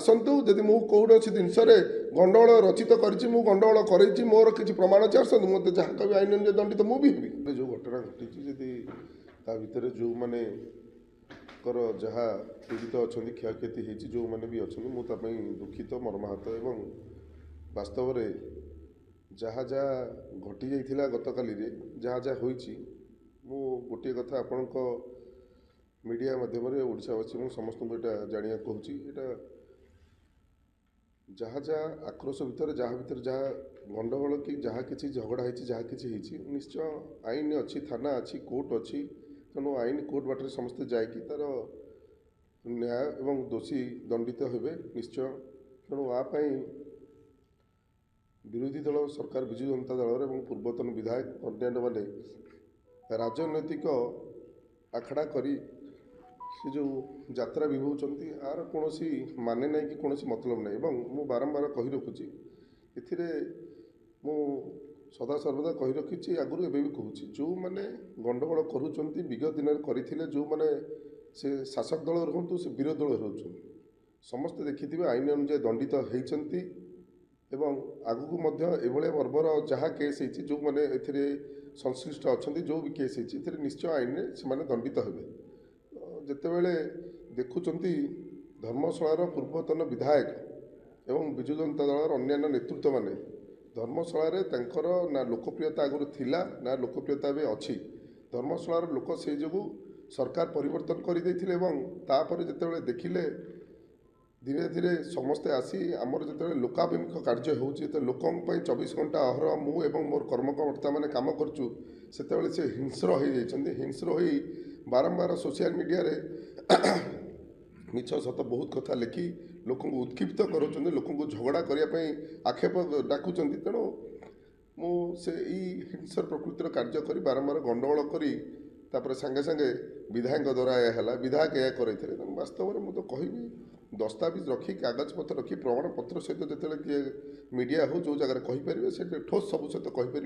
आसतु जदि मु कौसी जिनस गंडगोल रचित करी गंडगोल कर मोर किसी प्रमाण अच्छे आसतु मत जहाँ कभी आईन अनुसार दंडित मु भी जो घटना घटी जदि ता भितर जो मैंने जहाँ पीड़ित अच्छा क्षयक्षति होती जो मैंने भी अच्छा मुझे दुखित मर्माहत एवं वास्तव में जहाँ जहाँ घटी जाइए गत काली जहाँ जहाँ होती मु गोटे कथा आपण मीडिया माध्यम ओडावासी मैं समस्त यहाँ जाना कहूँ यहाँ जहाँ जहाँ आक्रोश भितर जहाँ गंडगोल कि जहाँ किसी झगड़ा होती जहाँ किसी निश्चय आईन अच्छी थाना अच्छी कोर्ट अच्छी तेणु आईन कोर्ट बाटर समस्ते जाकि तार न्याय एवं दोषी दंडित हेबे निश्चय तेणु आपाई विरोधी दल सरकार विजु जनता दल और पूर्वतन विधायक अन्य मैंने राजनैतिक आखड़ा करी से जो यात्रा विभूति आर कौन माने ना कि कौन मतलब ना एवं मु बारंबार कही रखुची ए मु सदा सर्वदा कही रखी आगुरी एवं भी कहूँ जो मैंने गंडगोल करुँच विगत दिन करते जो मैंने से शासक दल रुहतु से विरोधी दल रोच समस्ते देखिथे आईन अनुसार दंडित होती एवं आगू एभलिया बर्बर जहाँ केस होती जो मैंने ए संश्लिष्ट अच्छा जो भी केस होती निश्चय आईन से दंडित हे जितेबले देखुं धर्मशालार पूर्वतन विधायक एवं विजु जनता दल अन्य नेतृत्व माने धर्मशाला ना लोकप्रियता आगुरी थिला ना लोकप्रियता भी अच्छी धर्मशालार लोक से जो सरकार परिवर्तन करते तापर जितेबाला देखिले धीरे धीरे समस्ते आसी आमर जो लोकाभिमुख कार्य हो लोकों 24 घंटा अहर मु एवं मोर कर्मकर्ता मैंने कम करुँ से हिंस्र हो हिंस्र हो बारंबार सोशल मीडिया रे मिछ सत बहुत कथा लिखि लोक उत्क्षिप्त करों लोक झगड़ा करने आक्षेप डाकुंट तेणु मुझे हिंसर प्रकृतिर कार्य कर बारंबार गंडगोल करी सांगे सांगे विधायक द्वारा यह विधायक यह करते वास्तव में मुझे कहि दस्तावेज रखी कागज पत्र रखी प्रमाण पत्र सहित जो किए मीडिया हो जो जगह कहींपर से ठोस सब सहित कहींपर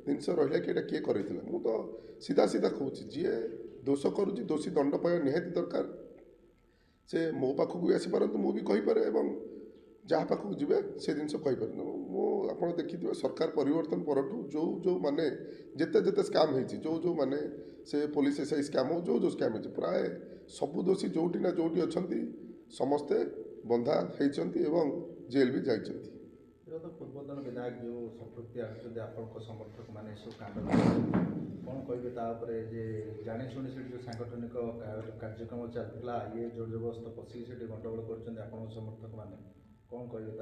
जिनस रहा कि किए कर तो सीधा सीधा कहूँ जी दोष करुँच दोषी दंड पाइबा निहाती दरकार से मो पाखक भी आसीपार मु भी कहींपे एवं जहाँ पाखक जी से जिन कहींपर आप देखिए सरकार परिवर्तन पर जो जो माने जिते जिते स्काम होती जो जो माने से पुलिस एसआई स्काम हो जो स्काम हो प्राय सबू दोषी जोटी ना जोटी अच्छा समस्ते बंधा होती जेल भी जाइए तो पूर्वतन विधायक जो संपृक्ति आसुच्च आप समर्थक मैंने सब कांड कौन कहे जे जानी शुणी से जो सांगठनिक कार्यक्रम चलता ये जोर जबरदस्त पशिक से गंडगोल कर समर्थक मैंने कौन कहे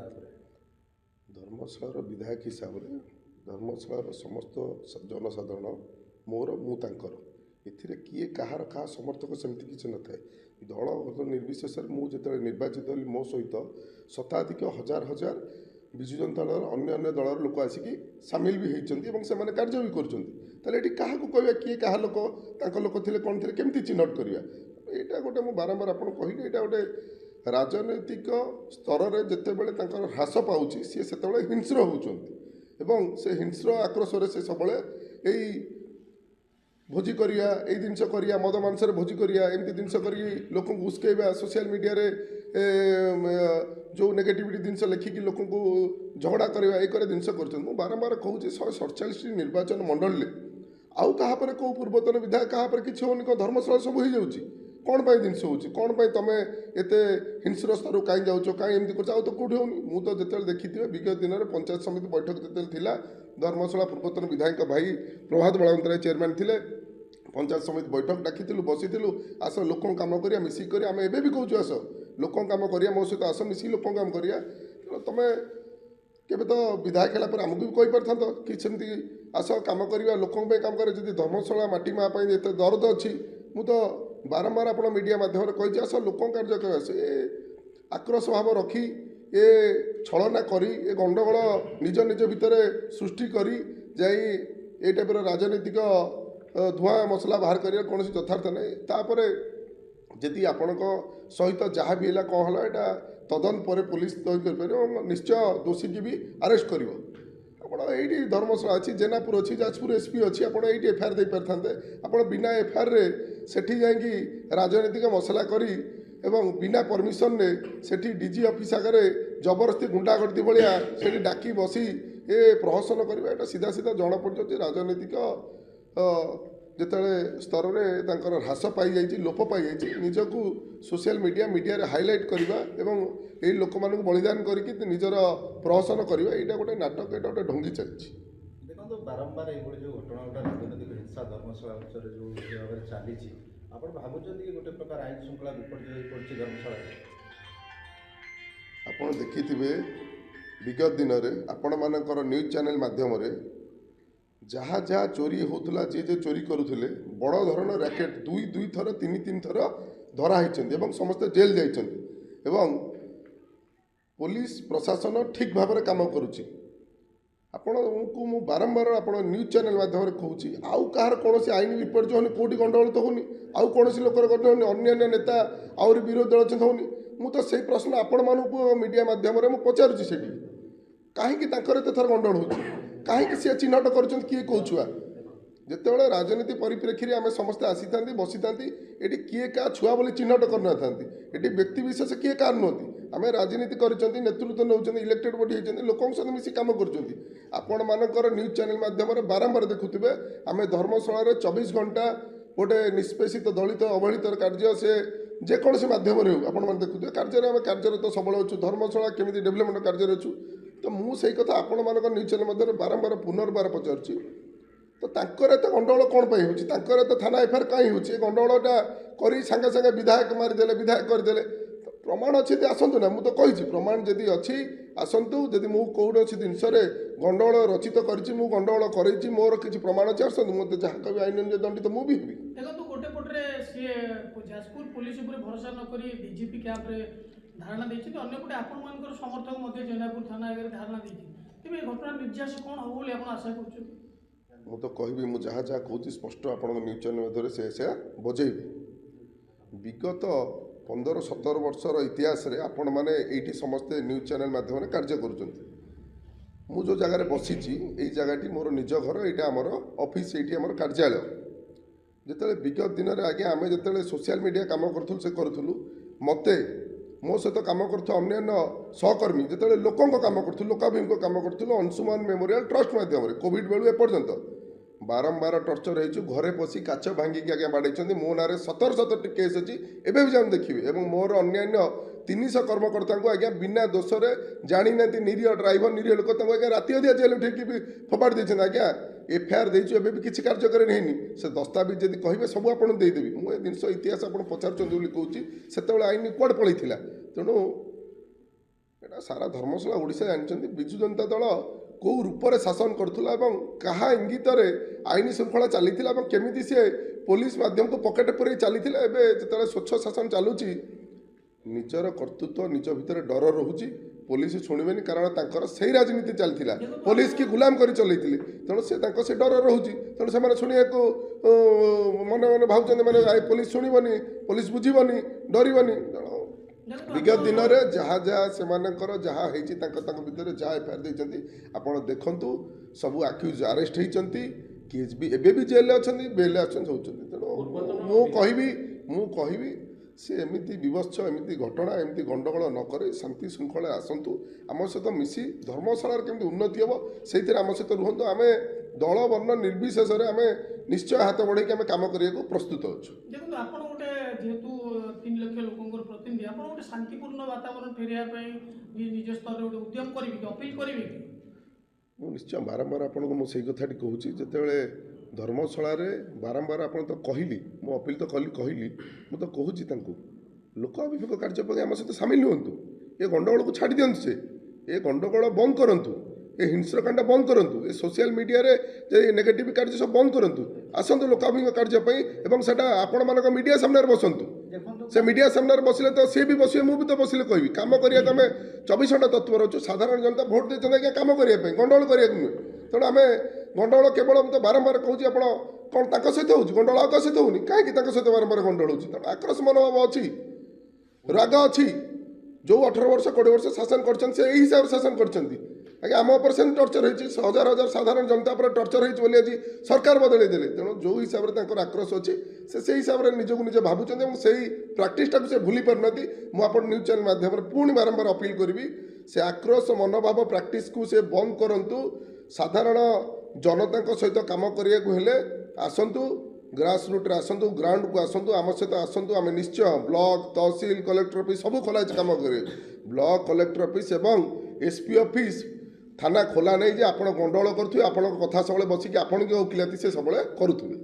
धर्मशालार विधायक हिसाब से धर्मशालार समस्त जनसाधारण मोर मुर एथिरे किए कहार कहा समर्थक सेमती किसी न था दल निर्विशेष मुझे निर्वाचित हली मो सहित शताधिक हजार हजार विजु जनता दल अन्य दलर लोक आसिक सामिल भी होती से कार्य भी कर क्या कहवा किए क्या लोक लोक थे कौन थे केमती चिन्हट करवा यहाँ गोटे मुझे बारंबार आप कहली यहाँ गोटे राजनैतिक स्तर में जितेबले ह्रास पाँच सी से हिंस्र होती से हिंस्र आक्रोश से सब यही भोजी करिया ए जिनस करिया मद मांसर भोजी करिया एमती जिनस करी लोक उस्केबा सोशल मीडिया रे जो नेगेटिविटी जिनस लिखिकी लोक झगड़ा करवा ये जिनस कर बारंबार कहूँ 147 निर्वाचन मंडल में आउ कहापर कौ पूर्वतन विधायक कहापर किसी होनी धर्मशाला सब हो जाऊँगी कौन पाई जिनस हो कौन पाई तुम एत हिंस्र स्तर कहीं जाऊँ कहीं एमती कर तो कौटी होनी मुझे जो देखी विगत दिन में पंचायत समिति बैठक जो था धर्मशाला पूर्वतन विधायक भाई प्रभात बलवंतराय चेयरमैन थे पंचायत समिति बैठक डाकिलु बसी आस लोक कम कर मिसिक आम एवं भी कहूँ आस लोक कम कर मो सहित आस मिसिक लोक कम कर तुम केवे तो विधायक है आमको भी कही पार था कि सेमती आस कम करवा लोक कम कर धर्मशाला माटी माँ एत दरद अच्छी मुझे बारंबार आप मीडिया माध्यम कही आस लोक कार्य कर से आक्रोश भाव रखी ए छलना करी ए गंडगोल निज निज भितर सृष्टि करी जाई ए टाइपर राजनीतिक धुआं मसला बाहर कर कौन यथार्थ नहीं तापर जी आपण सहित जहाँ भी है कौन है यहाँ तदंत पर पुलिस कर निश्चय दोषी की भी अरेस्ट कर ये धर्मशाला अच्छी जेनापुर अच्छी जाजपुर एसपी अच्छी आपड़ ये एफआईआर दे पारे आप बिना एफआईआर रे सेठी जाकि राजनीतिक मसला करी ଏବଂ ବିନା ପରମିଶନରେ ସେଠି ଡିଜି ଅଫିସ୍ ଆଗରେ ଜବରଦସ୍ତି ଗୁଣ୍ଡାଗର୍ଦ୍ଦି ଭଳିଆ ସେଠି ଡାକି ବସି ଏ ପ୍ରହସନ କରିବା ଏଇଟା ସିଧା ସିଧା ଜଣାପଡ଼ିଯାଉଛି ରାଜନୈତିକ ଯେତେବେଳେ ସ୍ତରରେ ତାଙ୍କର ହ୍ରାସ ପାଇଯାଇଛି, ଲୋପ ପାଇଯାଇଛି, ନିଜକୁ ସୋସିଆଲ ମିଡ଼ିଆରେ ହାଇଲାଇଟ୍ କରିବା ଏବଂ ଏହି ଲୋକମାନଙ୍କୁ ବଳିଦାନ କରିକି ନିଜର ପ୍ରହସନ କରିବା ଏଇଟା ଗୋଟେ ନାଟକ, ଏଇଟା ଗୋଟେ ଢଙ୍ଗି ଚାଲିଛି। ଦେଖନ୍ତୁ ବାରମ୍ବାର ଏଇଭଳି ଯେଉଁ ଘଟଣା ଗୋଟେ ରାଜନୈତିକ ହିଂସା ଧର୍ମଶାଳା ଅଞ୍ଚଳରେ ଯେଉଁ ଭାବରେ ଚାଲିଛି, ଆପଣ ଭାବୁଛନ୍ତି କି ଗୋଟେ ପ୍ରକାର ଆଇନ ଶୃଙ୍ଖଳା ବିପର୍ଯ୍ୟୟ ହୋଇପଡ଼ିଛି ଧର୍ମଶାଳାରେ? ଆପଣ ଦେଖିଥିବେ ବିଗତ ଦିନରେ ଆପଣମାନଙ୍କର ନ୍ୟୁଜ୍ ଚ୍ୟାନେଲ୍ ମାଧ୍ୟମରେ ଯାହା ଯାହା ଚୋରି ହେଉଥିଲା, ଯିଏ ଚୋରି କରୁଥିଲେ, ବଡ଼ ଧରଣର ର୍ୟାକେଟ୍ ଦୁଇ ଥର ତିନି ଥର ଧରା ହେଇଛନ୍ତି ଏବଂ ସମସ୍ତେ ଜେଲ୍ ଯାଇଛନ୍ତି ଏବଂ ପୋଲିସ ପ୍ରଶାସନ ଠିକ୍ ଭାବରେ କାମ କରୁଛି। ଆପଣଙ୍କୁ ମୁଁ ବାରମ୍ବାର ଆପଣ ନ୍ୟୁଜ୍ ଚ୍ୟାନେଲ୍ ମାଧ୍ୟମରେ କହୁଛି, ଆଉ କାହାର କୌଣସି ଆଇନ ବିପର୍ଯ୍ୟୟ ହେଉନି, କେଉଁଠି ଗଣ୍ଡଗୋଳ ତ ହେଉନି, ଆଉ କୌଣସି ଲୋକର ଗଣ୍ଡଗୋଳ ହେଉନି, ଅନ୍ୟାନ୍ୟ ନେତା ଆହୁରି ବିରୋଧୀ ଦଳ ଅଛନ୍ତି ହେଉନି। ମୁଁ ତ ସେଇ ପ୍ରଶ୍ନ ଆପଣମାନଙ୍କୁ ମିଡ଼ିଆ ମାଧ୍ୟମରେ ମୁଁ ପଚାରୁଛି, ସେଠି କାହିଁକି ତାଙ୍କର ଏତେ ଥର ଗଣ୍ଡଗୋଳ ହେଉଛି, କାହିଁକି ସିଏ ଚିହ୍ନଟ କରୁଛନ୍ତି କିଏ କେଉଁ ଛୁଆ? ଯେତେବେଳେ ରାଜନୀତି ପରିପ୍ରେକ୍ଷୀରେ ଆମେ ସମସ୍ତେ ଆସିଥାନ୍ତି ବସିଥାନ୍ତି, ଏଠି କିଏ କାହା ଛୁଆ ବୋଲି ଚିହ୍ନଟ କରିନଥାନ୍ତି, ଏଠି ବ୍ୟକ୍ତିବିଶେଷ କିଏ କାହାର ନୁହନ୍ତି। ଆମେ ରାଜନୀତି କରିଛନ୍ତି, ନେତୃତ୍ୱ ନେଉଛନ୍ତି, ଇଲେକ୍ଟେଡ୍ ବଡି ହେଇଛନ୍ତି, ଲୋକଙ୍କ ସହିତ ମିଶି କାମ କରୁଛନ୍ତି। ଆପଣମାନଙ୍କର ନ୍ୟୁଜ୍ ଚ୍ୟାନେଲ୍ ମାଧ୍ୟମରେ ବାରମ୍ବାର ଦେଖୁଥିବେ, ଆମେ ଧର୍ମଶାଳାରେ 24 ଘଣ୍ଟା ଗୋଟେ ନିଷ୍ପେଷିତ ଦଳିତ ଅବହେଳିତର କାର୍ଯ୍ୟ ସେ ଯେକୌଣସି ମାଧ୍ୟମରେ ହେଉ ଆପଣମାନେ ଦେଖୁଥିବେ, କାର୍ଯ୍ୟରେ ଆମେ କାର୍ଯ୍ୟରତ ସବୁବେଳେ ଅଛୁ, ଧର୍ମଶାଳା କେମିତି ଡେଭଲପମେଣ୍ଟ କାର୍ଯ୍ୟରେ ଅଛୁ। ତ ମୁଁ ସେଇ କଥା ଆପଣମାନଙ୍କ ନ୍ୟୁଜ୍ ଚ୍ୟାନେଲ୍ ମଧ୍ୟରେ ବାରମ୍ବାର ପୁନର୍ବାର ପଚାରୁଛି, ତ ତାଙ୍କର ଏତେ ଗଣ୍ଡଗୋଳ କ'ଣ ପାଇଁ ହେଉଛି, ତାଙ୍କର ଏତେ ଥାନା ଏଫଆଇଆର୍ କାହିଁ ହେଉଛି? ଏ ଗଣ୍ଡଗୋଳଟା କରି ସାଙ୍ଗେ ସାଙ୍ଗେ ବିଧାୟକ ମାରିଦେଲେ, ବିଧାୟକ କରିଦେଲେ। ପ୍ରମାଣ ଅଛି ଯଦି ଆସନ୍ତୁ ନା, ମୁଁ ତ କହିଛି ପ୍ରମାଣ ଯଦି ଅଛି ଆସନ୍ତୁ। ଯଦି ମୁଁ କୌଣସି ଜିନିଷରେ ଗଣ୍ଡଗୋଳ ରଚିତ କରିଛି, ମୁଁ ଗଣ୍ଡଗୋଳ କରେଇଛି, ମୋର କିଛି ପ୍ରମାଣ ଅଛି, ଆସନ୍ତୁ, ମୋତେ ଯାହା କହିବି ଆଇନ ଅନୁଯାୟୀ ଦଣ୍ଡିତ ମୁଁ ବି ହେବି। ଦେଖନ୍ତୁ ଗୋଟେ ପଟରେ ସିଏ ଯାଜପୁର ପୋଲିସ ଉପରେ ଭରସା ନ କରି ଡିଜିପି କ୍ୟାମ୍ପରେ ଧାରଣା ଦେଇଛନ୍ତି, ଅନ୍ୟପଟେ ଆପଣମାନଙ୍କର ସମର୍ଥକ ମଧ୍ୟ ଜେନାପୁର ଥାନା ଆଗରେ ଧାରଣା ଦେଇଛନ୍ତି। ତେବେ ଏ ଘଟଣା ନିର୍ଯାସ କ'ଣ ହେବ ବୋଲି ଆପଣ ଆଶା କରୁଛନ୍ତି? ମୁଁ ତ କହିବି, ମୁଁ ଯାହା ଯାହା କହୁଛି ସ୍ପଷ୍ଟ ଆପଣଙ୍କ ନ୍ୟୁଜ୍ ଚ୍ୟାନେଲ୍ ମଧ୍ୟରେ ସେ ବଜେଇବି। ବିଗତ 15-17 ବର୍ଷର ଇତିହାସରେ ଆପଣମାନେ ଏଇଠି ସମସ୍ତେ ନ୍ୟୁଜ୍ ଚ୍ୟାନେଲ୍ ମାଧ୍ୟମରେ କାର୍ଯ୍ୟ କରୁଛନ୍ତି। ମୁଁ ଯେଉଁ ଜାଗାରେ ବସିଛି, ଏଇ ଜାଗାଟି ମୋର ନିଜ ଘର, ଏଇଟା ଆମର ଅଫିସ୍, ଏଇଠି ଆମର କାର୍ଯ୍ୟାଳୟ। ଯେତେବେଳେ ବିଗତ ଦିନରେ ଆଜ୍ଞା ଆମେ ଯେତେବେଳେ ସୋସିଆଲ ମିଡ଼ିଆ କାମ କରୁଥିଲୁ, ସେ କରୁଥିଲୁ, ମୋତେ ମୋ ସହିତ କାମ କରୁଥିବା ଅନ୍ୟାନ୍ୟ ସହକର୍ମୀ ଯେତେବେଳେ ଲୋକଙ୍କ କାମ କରୁଥିଲୁ, ଲୋକାଭିମୁଖ କାମ କରୁଥିଲୁ, ଅଂଶୁମାନ ମେମୋରିଆଲ୍ ଟ୍ରଷ୍ଟ ମାଧ୍ୟମରେ କୋଭିଡ଼ ବେଳୁ ଏପର୍ଯ୍ୟନ୍ତ ବାରମ୍ବାର ଟର୍ଚର ହେଇଛୁ, ଘରେ ପଶି କାଚ ଭାଙ୍ଗିକି ଆଜ୍ଞା ବାଡ଼େଇଛନ୍ତି। ମୋ ନାଁରେ 17ଟି କେସ୍ ଅଛି, ଏବେ ବି ଯାଆନ୍ତୁ ଦେଖିବେ। ଏବଂ ମୋର ଅନ୍ୟାନ୍ୟ 300 କର୍ମକର୍ତ୍ତାଙ୍କୁ ଆଜ୍ଞା ବିନା ଦୋଷରେ ଜାଣିନାହାନ୍ତି, ନିରୀହ ଡ୍ରାଇଭର, ନିରୀହ ଲୋକ, ତାଙ୍କୁ ଆଜ୍ଞା ରାତି ଅଧିଆ ଜେଲ୍ ଉଠେଇକି ବି ଫୋପାଡ଼ି ଦେଇଛନ୍ତି। ଆଜ୍ଞା ଏଫଆଇଆର୍ ଦେଇଛୁ, ଏବେ ବି କିଛି କାର୍ଯ୍ୟକାରୀ ହେଇନି। ସେ ଦସ୍ତାବିଜ ଯଦି କହିବେ ସବୁ ଆପଣଙ୍କୁ ଦେଇଦେବି। ମୁଁ ଏ ଜିନିଷ ଇତିହାସ ଆପଣ ପଚାରୁଛନ୍ତି ବୋଲି କହୁଛି, ସେତେବେଳେ ଆଇନ କୁଆଡ଼େ ପଳେଇଥିଲା। ତେଣୁ ଏଇଟା ସାରା ଧର୍ମଶାଳା ଓଡ଼ିଶା ଜାଣିଛନ୍ତି ବିଜୁ ଜନତା ଦଳ କେଉଁ ରୂପରେ ଶାସନ କରୁଥିଲା ଏବଂ କାହା ଇଙ୍ଗିତରେ ଆଇନ ଶୃଙ୍ଖଳା ଚାଲିଥିଲା ଏବଂ କେମିତି ସେ ପୋଲିସ ମାଧ୍ୟମକୁ ପକେଟ ପୁରେଇ ଚାଲିଥିଲା। ଏବେ ଯେତେବେଳେ ସ୍ୱଚ୍ଛ ଶାସନ ଚାଲୁଛି, ନିଜର କର୍ତ୍ତୃତ୍ୱ ନିଜ ଭିତରେ ଡର ରହୁଛି, ପୋଲିସ ଶୁଣିବେନି, କାରଣ ତାଙ୍କର ସେଇ ରାଜନୀତି ଚାଲିଥିଲା, ପୋଲିସ କି ଗୁଲାମ କରି ଚଲେଇଥିଲେ। ତେଣୁ ସେ ତାଙ୍କ ସେ ଡର ରହୁଛି, ତେଣୁ ସେମାନେ ଶୁଣିବାକୁ ମନେ ମନେ ଭାବୁଛନ୍ତି, ମାନେ ପୋଲିସ ଶୁଣିବନି, ପୋଲିସ ବୁଝିବନି, ଡରିବନି। ବିଗତ ଦିନରେ ଯାହା ସେମାନଙ୍କର ଯାହା ହେଇଛି, ତାଙ୍କ ଭିତରେ ଯାହା ଏଫଆଇଆର୍ ଦେଇଛନ୍ତି ଆପଣ ଦେଖନ୍ତୁ, ସବୁ ଆକ୍ୟୁଜ୍ ଆରେଷ୍ଟ ହେଇଛନ୍ତି, କିଏ ବି ଏବେ ବି ଜେଲ୍ରେ ଅଛନ୍ତି, ବେଲ୍ରେ ଆସୁଛନ୍ତି, ହେଉଛନ୍ତି। ତେଣୁ ମୁଁ କହିବି ସେ ଏମିତି ବିଭତ୍ସ, ଏମିତି ଘଟଣା, ଏମିତି ଗଣ୍ଡଗୋଳ ନ କରି ଶାନ୍ତି ଶୃଙ୍ଖଳାରେ ଆସନ୍ତୁ, ଆମ ସହିତ ମିଶି ଧର୍ମଶାଳାର କେମିତି ଉନ୍ନତି ହେବ ସେଇଥିରେ ଆମ ସହିତ ରୁହନ୍ତୁ। ଆମେ ଦଳ ବର୍ଣ୍ଣ ନିର୍ବିଶେଷରେ ଆମେ ନିଶ୍ଚୟ ହାତ ବଢ଼େଇକି ଆମେ କାମ କରିବାକୁ ପ୍ରସ୍ତୁତ ଅଛୁ। ଦେଖନ୍ତୁ ଆପଣ ଗୋଟେ ଯେହେତୁ 3 ଲକ୍ଷ ଲୋକଙ୍କର ପ୍ରତିନିଧି, ଆପଣ ଗୋଟେ ଶାନ୍ତିପୂର୍ଣ୍ଣ ବାତାବରଣ ଫେରିବା ପାଇଁ ନିଜ ସ୍ତରରେ ଗୋଟେ ଉଦ୍ୟମ କରିବେ କି, ଅପିଲ କରିବେ କି? ମୁଁ ନିଶ୍ଚୟ ବାରମ୍ବାର ଆପଣଙ୍କୁ ମୁଁ ସେଇ କଥାଟି କହୁଛି, ଯେତେବେଳେ ଧର୍ମଶାଳାରେ ବାରମ୍ବାର ଆପଣ ତ କହିଲି, ମୁଁ ଅପିଲ ତ କହିଲି, ମୁଁ ତ କହୁଛି ତାଙ୍କୁ ଲୋକ ଅଭିମୁଖ କାର୍ଯ୍ୟ ପାଇଁ ଆମ ସହିତ ସାମିଲ ହୁଅନ୍ତୁ। ଏ ଗଣ୍ଡଗୋଳକୁ ଛାଡ଼ି ଦିଅନ୍ତୁ, ଏ ଗଣ୍ଡଗୋଳ ବନ୍ଦ କରନ୍ତୁ, ଏ ହିଂସ୍ରକାଣ୍ଡ ବନ୍ଦ କରନ୍ତୁ, ଏ ସୋସିଆଲ ମିଡ଼ିଆରେ ଯେ ନେଗେଟିଭ୍ କାର୍ଯ୍ୟ ସବୁ ବନ୍ଦ କରନ୍ତୁ, ଆସନ୍ତୁ ଲୋକାଭିମୁଖ କାର୍ଯ୍ୟ ପାଇଁ ଏବଂ ସେଇଟା ଆପଣମାନଙ୍କ ମିଡ଼ିଆ ସାମ୍ନାରେ ବସନ୍ତୁ। ସେ ମିଡ଼ିଆ ସାମ୍ନାରେ ବସିଲେ ତ ସିଏ ବି ବସିବେ, ମୁଁ ବି ତ ବସିଲେ କହିବି। କାମ କରିବାକୁ ଆମେ 24 ଘଣ୍ଟା ତତ୍ପର ଅଛୁ। ସାଧାରଣ ଜନତା ଭୋଟ ଦେଇଛନ୍ତି ଆଜ୍ଞା କାମ କରିବା ପାଇଁ, ଗଣ୍ଡଗୋଳ କରିବାକୁ ନୁହେଁ। ତେଣୁ ଆମେ ଗଣ୍ଡଗୋଳ କେବଳ, ମୁଁ ତ ବାରମ୍ବାର କହୁଛି, ଆପଣ କ'ଣ ତାଙ୍କ ସହିତ ହେଉଛି ଗଣ୍ଡଗୋଳ, ଆଉ କାହା ସହିତ ହେଉନି, କାହିଁକି ତାଙ୍କ ସହିତ ବାରମ୍ବାର ଗଣ୍ଡଗୋଳ ହେଉଛି? ତେଣୁ ଆକ୍ରୋଶ ମନୋଭାବ ଅଛି, ରାଗ ଅଛି। ଯେଉଁ 18 ବର୍ଷ 20 ବର୍ଷ ଶାସନ କରିଛନ୍ତି, ସେ ଏହି ହିସାବରେ ଶାସନ କରିଛନ୍ତି। ଆଜ୍ଞା ଆମ ଉପରେ ସେମିତି ଟର୍ଚର ହେଇଛି, ହଜାର ହଜାର ସାଧାରଣ ଜନତା ଉପରେ ଟର୍ଚର ହେଇଛି ବୋଲି ଆଜି ସରକାର ବଦଳେଇ ଦେଲେ। ତେଣୁ ଯେଉଁ ହିସାବରେ ତାଙ୍କର ଆକ୍ରୋଶ ଅଛି, ସେ ସେଇ ହିସାବରେ ନିଜକୁ ନିଜେ ଭାବୁଛନ୍ତି ଏବଂ ସେଇ ପ୍ରାକ୍ଟିସଟାକୁ ସେ ଭୁଲି ପାରୁନାହାନ୍ତି। ମୁଁ ଆପଣ ନ୍ୟୁଜ୍ ଚ୍ୟାନେଲ୍ ମାଧ୍ୟମରେ ପୁଣି ବାରମ୍ବାର ଅପିଲ୍ କରିବି, ସେ ଆକ୍ରୋଶ ମନୋଭାବ ପ୍ରାକ୍ଟିସକୁ ସେ ବନ୍ଦ କରନ୍ତୁ। ସାଧାରଣ ଜନତାଙ୍କ ସହିତ କାମ କରିବାକୁ ହେଲେ ଆସନ୍ତୁ, ଗ୍ରାସ୍ ରୁଟ୍ରେ ଆସନ୍ତୁ, ଗ୍ରାଉଣ୍ଡକୁ ଆସନ୍ତୁ, ଆମ ସହିତ ଆସନ୍ତୁ। ଆମେ ନିଶ୍ଚୟ ବ୍ଲକ, ତହସିଲ, କଲେକ୍ଟର ଅଫିସ୍ ସବୁ ଖୋଲା ଅଛି କାମ କରିବେ। ବ୍ଲକ, କଲେକ୍ଟର ଅଫିସ୍ ଏବଂ SP ଅଫିସ୍, ଥାନା ଖୋଲା ନାହିଁ ଯେ ଆପଣ ଗଣ୍ଡଗୋଳ କରୁଥିବେ, ଆପଣଙ୍କ କଥା ସବୁବେଳେ ବସିକି ଆପଣଙ୍କ ଓକିଲାତି ସେ ସବୁବେଳେ କରୁଥିବେ।